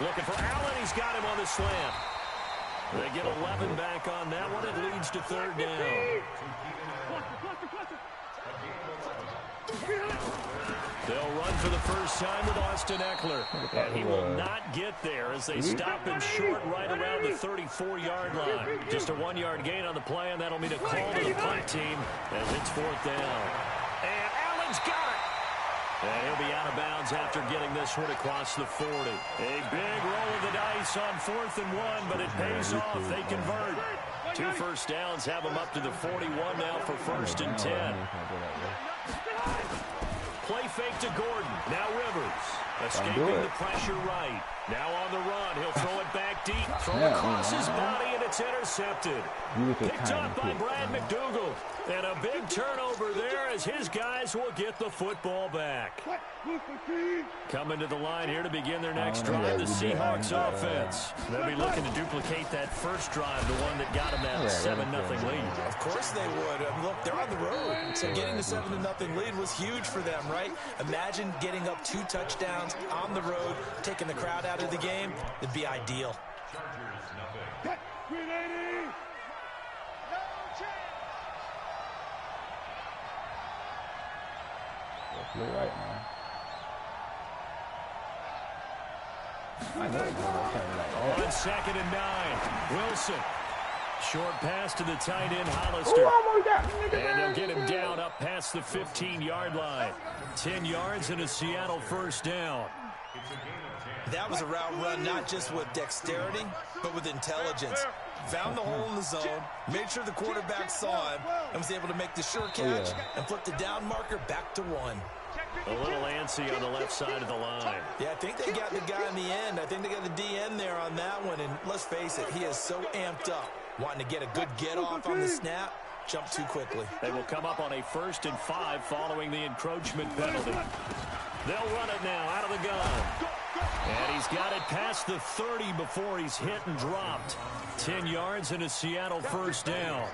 Looking for Allen. He's got him on the slant. They get 11 back on that one. It leads to third down. They'll run for the first time with Austin Eckler. And he will not get there as they stop him short right around the 34-yard line. Just a 1-yard gain on the play, and that'll mean a call to the punt team as it's fourth down. And Allen's got it. And he'll be out of bounds after getting this one across the 40. A big roll of the dice on 4th and 1, but it pays off. They convert. 2 first downs have them up to the 41 now for 1st and 10. Play fake to Gordon. Now Rivers. Escaping the pressure right. Now on the run. He'll throw it back deep. Throw across his body, and it's intercepted. Picked up by Brad McDougal. And a big turnover there as his guys will get the football back. Coming to the line here to begin their next drive, the Seahawks offense. They'll be looking to duplicate that first drive, the one that got them that 7-0 lead. Of course they would. Look, they're on the road. So getting the 7-0 lead was huge for them, right? Imagine getting up 2 touchdowns on the road, taking the crowd out of the game. It'd be ideal. You're right, man. On 2nd and 9, Wilson. Short pass to the tight end, Hollister. And they'll get him down up past the 15-yard line. 10 yards and a Seattle first down. That was a route run not just with dexterity, but with intelligence. Found the hole in the zone, made sure the quarterback saw him, and was able to make the sure catch and flip the down marker back to 1. A little antsy on the left side of the line. Yeah, I think they got the guy in the end. I think they got the DN there on that one. And let's face it, he is so amped up, wanting to get a good get-off on the snap, jump too quickly. They will come up on a 1st and 5 following the encroachment penalty. They'll run it now out of the gun. And he's got it past the 30 before he's hit and dropped. 10 yards and a Seattle first down.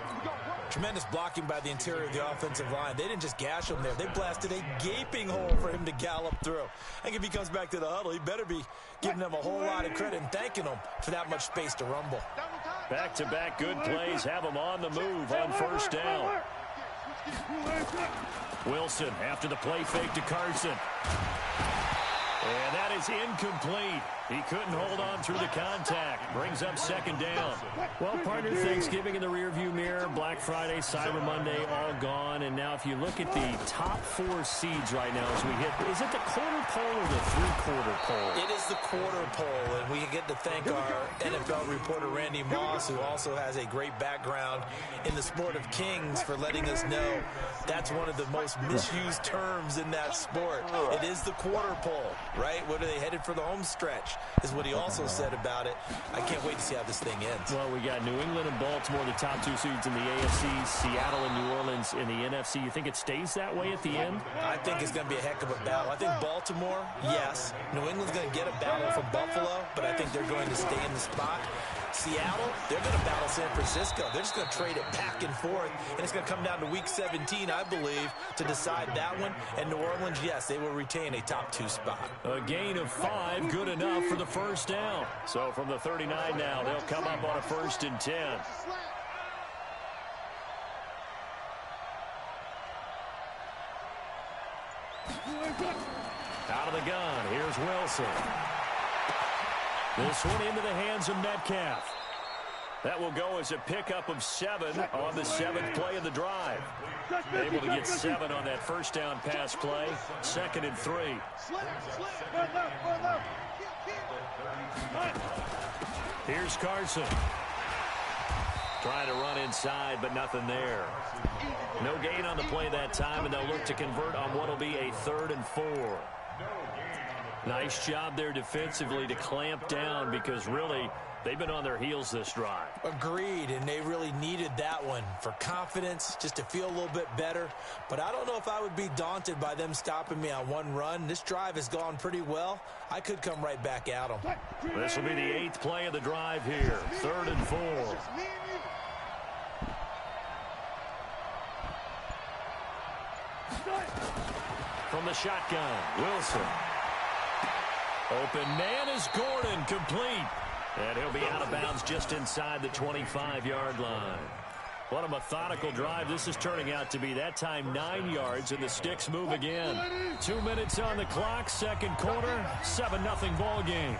Tremendous blocking by the interior of the offensive line. They didn't just gash him there. They blasted a gaping hole for him to gallop through. I think if he comes back to the huddle, he better be giving them a whole lot of credit and thanking them for that much space to rumble. Back-to-back good plays have him on the move on first down. Wilson after the play fake to Carson. And that is incomplete. He couldn't hold on through the contact. Brings up 2nd down. Well, partner, Thanksgiving in the rearview mirror, Black Friday, Cyber Monday, all gone. And now if you look at the top 4 seeds right now as we hit, is it the quarter pole or the 3/4 pole? It is the quarter pole, and we get to thank our NFL reporter, Randy Moss, who also has a great background in the sport of kings, for letting us know that's one of the most misused terms in that sport. It is the quarter pole, right? What are they headed for the home stretch? Is what he also said about it. I can't wait to see how this thing ends. Well, we got New England and Baltimore, the top 2 seeds in the AFC, Seattle and New Orleans in the NFC. You think it stays that way at the end? I think it's going to be a heck of a battle. I think Baltimore, yes. New England's going to get a battle from Buffalo, but I think they're going to stay in the spot. Seattle, they're going to battle San Francisco. They're just going to trade it back and forth, and it's going to come down to Week 17, I believe, to decide that one. And New Orleans, yes, they will retain a top 2 spot. A gain of 5, good enough for the first down. So from the 39 now, they'll come up on a 1st and 10. Out of the gun, here's Wilson. This one into the hands of Metcalf. That will go as a pickup of 7 on the 7th play of the drive. Able to get 7 on that first down pass play. 2nd and 3. Here's Carson. Trying to run inside, but nothing there. No gain on the play that time, and they'll look to convert on what will be a 3rd and 4. Nice job there defensively to clamp down, because really they've been on their heels this drive. Agreed, and they really needed that one for confidence, just to feel a little bit better. But I don't know if I would be daunted by them stopping me on one run. This drive has gone pretty well. I could come right back at them. This will be the 8th play of the drive here. 3rd and 4. From the shotgun, Wilson. Open man is Gordon, complete. And he'll be out of bounds just inside the 25-yard line. What a methodical drive this is turning out to be. That time 9 yards, and the sticks move again. 2 minutes on the clock, second quarter, 7-0 ball game.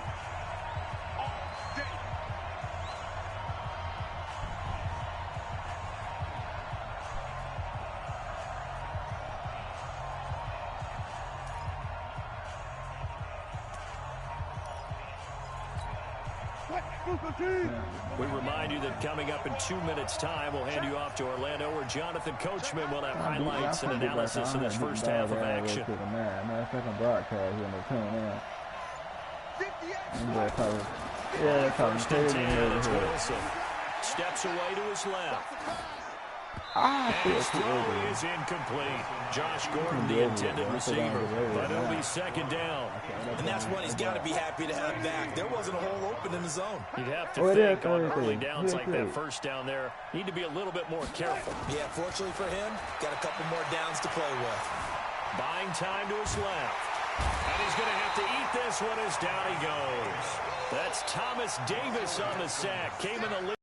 We remind you that coming up in 2 minutes' time, we'll hand you off to Orlando, where Jonathan Coachman will have highlights and analysis of this first half of action. First and 10, it's Wilson. Steps away to his left. And his throw is incomplete. Josh Gordon, the intended receiver, but it'll be second down. And that's what he's got to be happy to have back. There wasn't a hole open in the zone. You'd have to think on early downs like that first down there, need to be a little bit more careful. Yeah, fortunately for him, got a couple more downs to play with. Buying time to his left. And he's going to have to eat this one as down he goes. That's Thomas Davis on the sack. Came in the lead.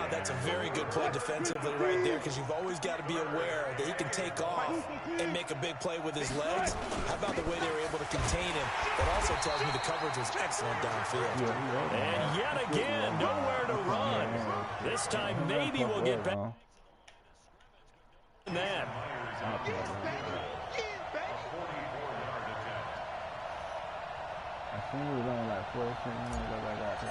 That's a very good play defensively right there, because you've always got to be aware that he can take off and make a big play with his legs. How about the way they were able to contain him? That also tells me the coverage was excellent downfield. And yet again, nowhere to run. This time maybe we'll get back in that. I think we was only like 14 minutes like that.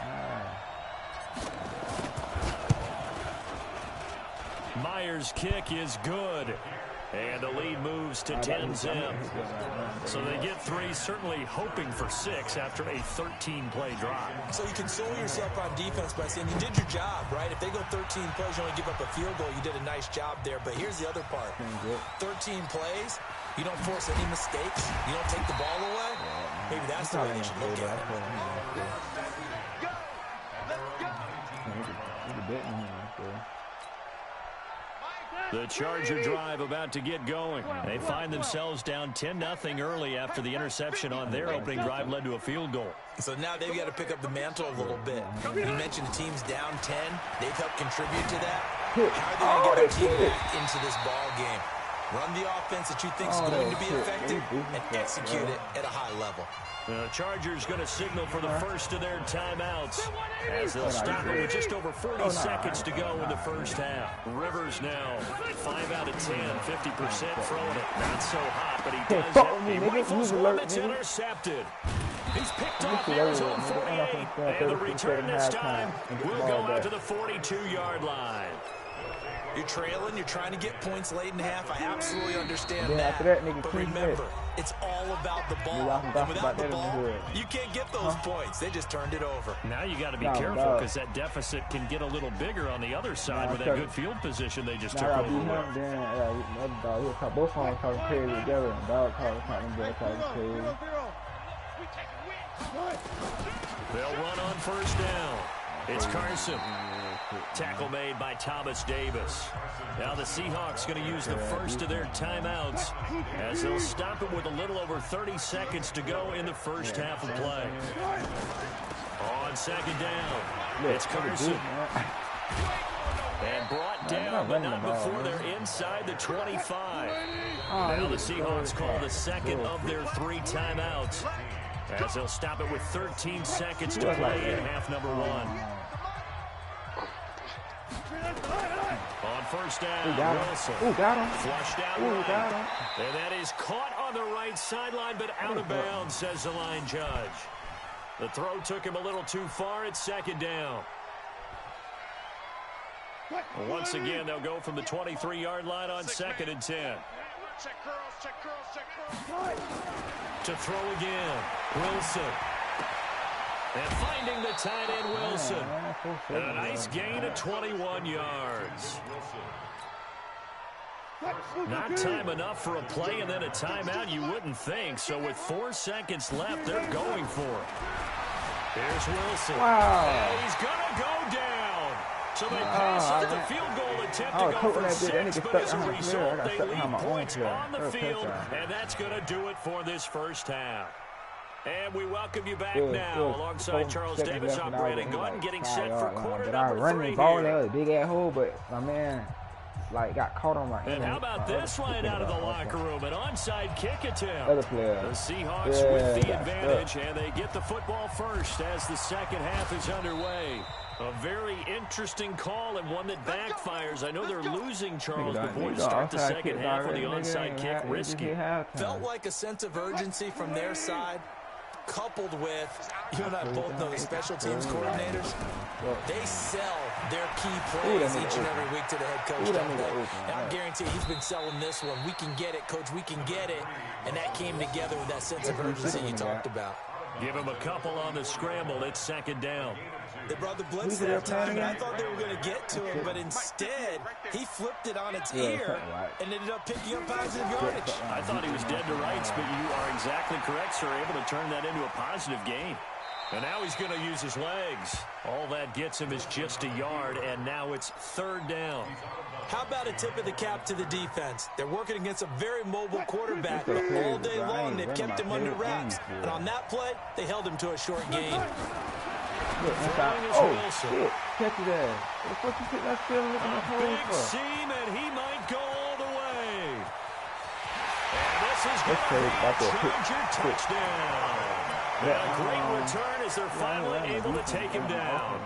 Myers' kick is good. And the lead moves to 10-0. So they get 3, certainly hoping for 6 after a 13-play drive. So you console yourself on defense by saying you did your job, right? If they go 13 plays, you only give up a field goal, you did a nice job there. But here's the other part. 13 plays, you don't force any mistakes, you don't take the ball away. Maybe that's the way they should look at it. The Charger drive about to get going. They find themselves down 10-0 early after the interception on their opening drive led to a field goal. So now they've got to pick up the mantle a little bit. You mentioned the team's down 10. They've helped contribute to that. How are they going to get their team back into this ball game? Run the offense that you think is going to be effective and execute it at a high level. The Chargers going to signal for the first of their timeouts as they'll stop it with just over 40 seconds to go in the first half. Rivers now 5 out of 10, 50% throwing it. Not so hot, but he does have a rifles one that's intercepted. He's picked off near his own 48, and the return this time will go out to the 42-yard line. You're trailing, you're trying to get points late in half. I absolutely understand that. But remember, it's all about the ball. And without the ball, you can't get those points. They just turned it over. Now you got to be careful, because that deficit can get a little bigger on the other side with that good field position they just took over. Both of them talking crazy together, and dog talking crazy. They'll run on first down. It's Carson. Tackle made by Thomas Davis. Now the Seahawks going to use the first of their timeouts as they'll stop it with a little over 30 seconds to go in the first half of play. On second down, it's Carson. And brought down, but not before they're inside the 25. Now the Seahawks call the second of their 3 timeouts as they'll stop it with 13 seconds to play in half number 1. On first down, Wilson. Got him. Flushed out right. And that is caught on the right sideline, but out of bounds, says the line judge. The throw took him a little too far. It's second down. Once again, they'll go from the 23-yard line on second and 10. To throw again, Wilson. And finding the tight end, Wilson. And a nice gain of 21 yards. Not time enough for a play and then a timeout, you wouldn't think. So with 4 seconds left, they're going for it. Here's Wilson. Wow. And he's going to go down. So they pass up the field goal attempt to go for 6, but as a result, they leave points on the field, and that's going to do it for this first half. And we welcome you back now alongside Charles Davis. I'm Brandon Gordon getting set for quarter number 3 here. Big ass hole, but my man got caught on my. And how about this line out of the locker room? An onside kick attempt. Other player. The Seahawks with the advantage, and they get the football first as the second half is underway. A very interesting call and one that backfires. I know they're losing, Charles, before we start the second half with the onside kick. Risky. Felt like a sense of urgency from their side, coupled with, you and I both know the special teams coordinators, they sell their key plays each and every week to the head coach. And I guarantee he's been selling this one. We can get it, coach, we can get it. And that came together with that sense of urgency you talked about. Give him a couple on the scramble. It's second down. They brought the blitz that time, and I thought they were going to get to him, but instead, he flipped it on its ear and ended up picking up positive yardage. I thought he was dead to rights, but you are exactly correct, sir. Able to turn that into a positive gain. And now he's going to use his legs. All that gets him is just a yard, and now it's third down. How about a tip of the cap to the defense? They're working against a very mobile quarterback, but all day long they've kept him under wraps. And on that play, they held him to a short gain. Wilson. Catch it there. What the fuck you sitting there still looking at the hole for? Big seam, and he might go all the way. And this is going to be a Charger touchdown. A great return as they're finally able to take him down.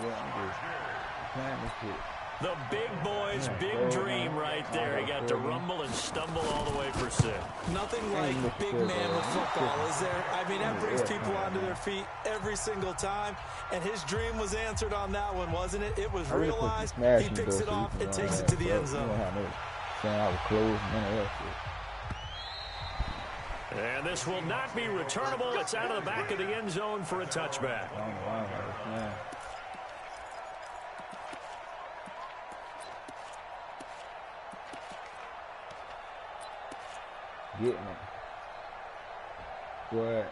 The big boy's big dream right there. He got to rumble and stumble all the way for 6. Nothing like big man with football, is there? I mean, that brings people onto their feet every single time. And his dream was answered on that one, wasn't it? It was realized. He picks it off and takes it to the end zone. And this will not be returnable. It's out of the back of the end zone for a touchback. Getting it. What?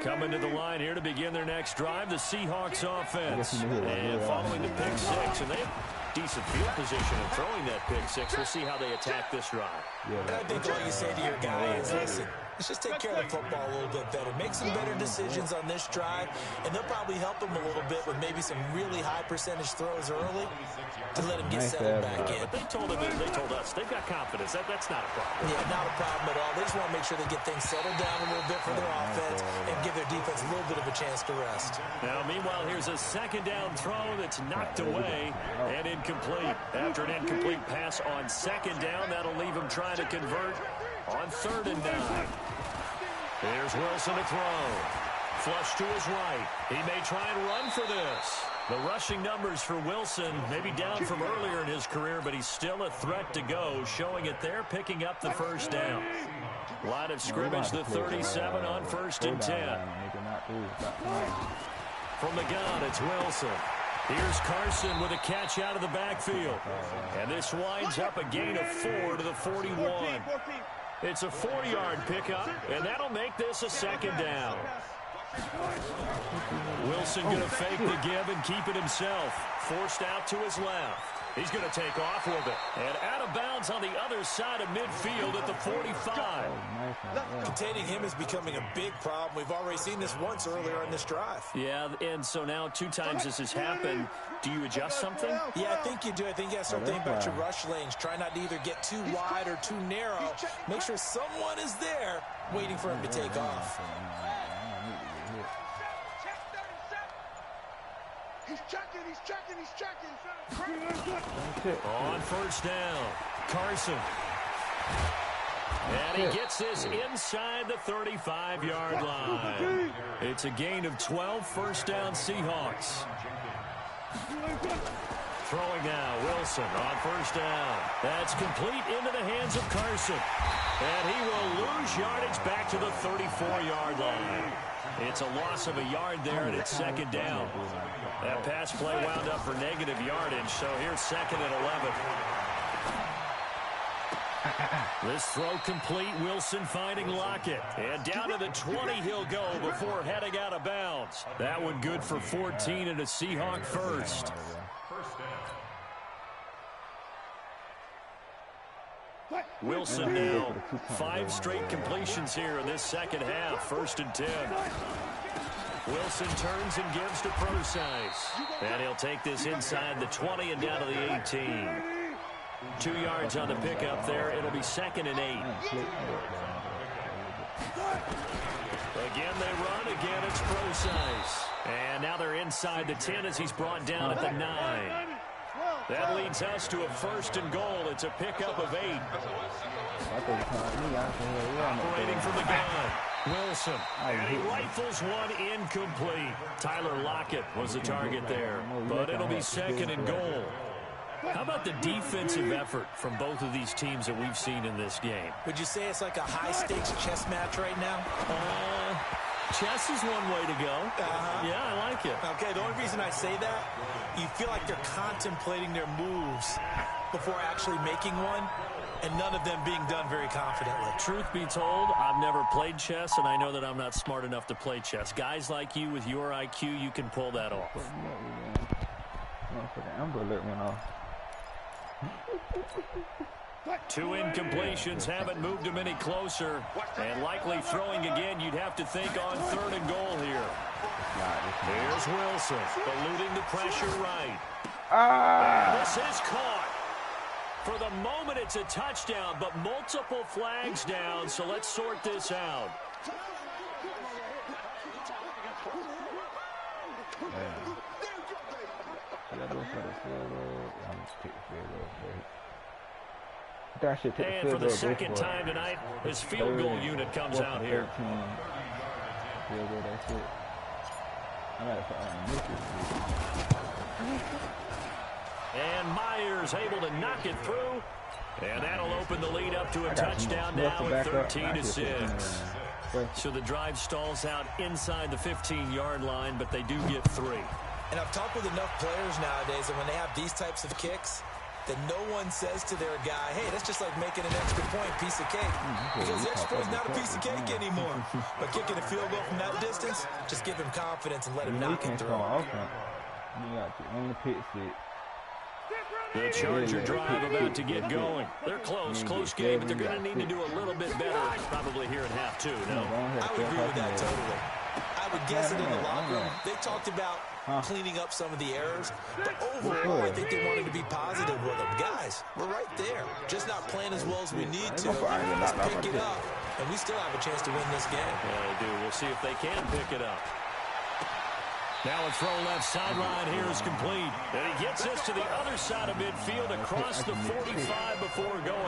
Coming to the line here to begin their next drive, the Seahawks offense. And following the pick 6, and they have decent field position in throwing that pick 6. We'll see how they attack this drive. I think all you say to your guy is, listen, let's just take care of the football a little bit better. Make some better decisions on this drive, and they'll probably help him a little bit with maybe some really high percentage throws early to let him get settled back in. But they told us they've got confidence. That's not a problem. Yeah, not a problem at all. They just want to make sure they get things settled down a little bit for their offense and give their defense a little bit of a chance to rest. Now, meanwhile, here's a second down throw that's knocked away and incomplete. After an incomplete pass on second down, that'll leave him trying to convert on 3rd and 9. Here's Wilson to throw. Flush to his right. He may try and run for this. The rushing numbers for Wilson may be down from earlier in his career, but he's still a threat to go, showing it there, picking up the first down. Line of scrimmage, the 37 on 1st and 10. From the gun, it's Wilson. Here's Carson with a catch out of the backfield. And this winds up a gain of 4 to the 41. It's a 4-yard pickup, and that'll make this a second down. Wilson going to fake the give and keep it himself. Forced out to his left. He's going to take off with it. And out of bounds on the other side of midfield at the 45. Containing him is becoming a big problem. We've already seen this once earlier in this drive. Yeah, and so now 2 times this has happened. Do you adjust something? Yeah, I think you do. I think you got to start thinking about your rush lanes. Try not to either get too wide or too narrow. Make sure someone is there waiting for him to take off. He's checking. On 1st down, Carson. And he gets this inside the 35-yard line. It's a gain of 12, 1st down Seahawks. Throwing now, Wilson on 1st down. That's complete into the hands of Carson. And he will lose yardage back to the 34-yard line. It's a loss of a yard there, and it's 2nd down. That pass play wound up for negative yardage, so here's 2nd and 11. This throw complete. Wilson finding Lockett. And down to the 20 he'll go before heading out of bounds. That one good for 14 and a Seahawk first. Wilson now 5 straight completions here in this second half. 1st and 10. Wilson turns and gives to Procise. And he'll take this inside the 20 and down to the 18. 2 yards on the pickup there. It'll be 2nd and 8. Again they run. Again it's Procise. And now they're inside the 10 as he's brought down at the 9. That leads us to a 1st and goal. It's a pickup of 8. Operating from the gun. Wilson. And he rifles one incomplete. Tyler Lockett was the target there. But it'll be 2nd and goal. How about the defensive effort from both of these teams that we've seen in this game? Would you say it's like a high-stakes chess match right now? Chess is one way to go. Yeah, I like it. Okay, the only reason I say that, you feel like they're contemplating their moves before actually making one, and none of them being done very confidently. Truth be told, I've never played chess, and I know that I'm not smart enough to play chess. Guys like you with your IQ, you can pull that off. Amber Alert went off. 2 incompletions haven't moved him any closer. And likely throwing again, you'd have to think on 3rd and goal here. Here's Wilson, eluding the pressure right. And this is caught. For the moment, it's a touchdown, but multiple flags down, so let's sort this out. And for the 2nd time tonight, his field goal unit comes out here. And Myers able to knock it through. And that'll open the lead up to a touchdown now at 13-6. So the drive stalls out inside the 15-yard line, but they do get 3. And I've talked with enough players nowadays, and when they have these types of kicks, that no one says to their guy, hey, that's just like making an extra point, piece of cake. Because the extra point's not a piece of cake anymore. But kicking a field goal from that distance, just give him confidence and let him knock it through. The Charger drive about to get going. They're close game, but they're going to need to do a little bit better probably here in half 2. No? I would agree with that totally. I would guess it in the locker room. They talked about cleaning up some of the errors, but overall, I think they wanted to be positive with them. Guys, we're right there. Just not playing as well as we need to. Let's pick it up, and we still have a chance to win this game. Yeah, they do. We'll see if they can pick it up. Now a throw left sideline here is complete. And he gets us to the other side of midfield across the 45 before going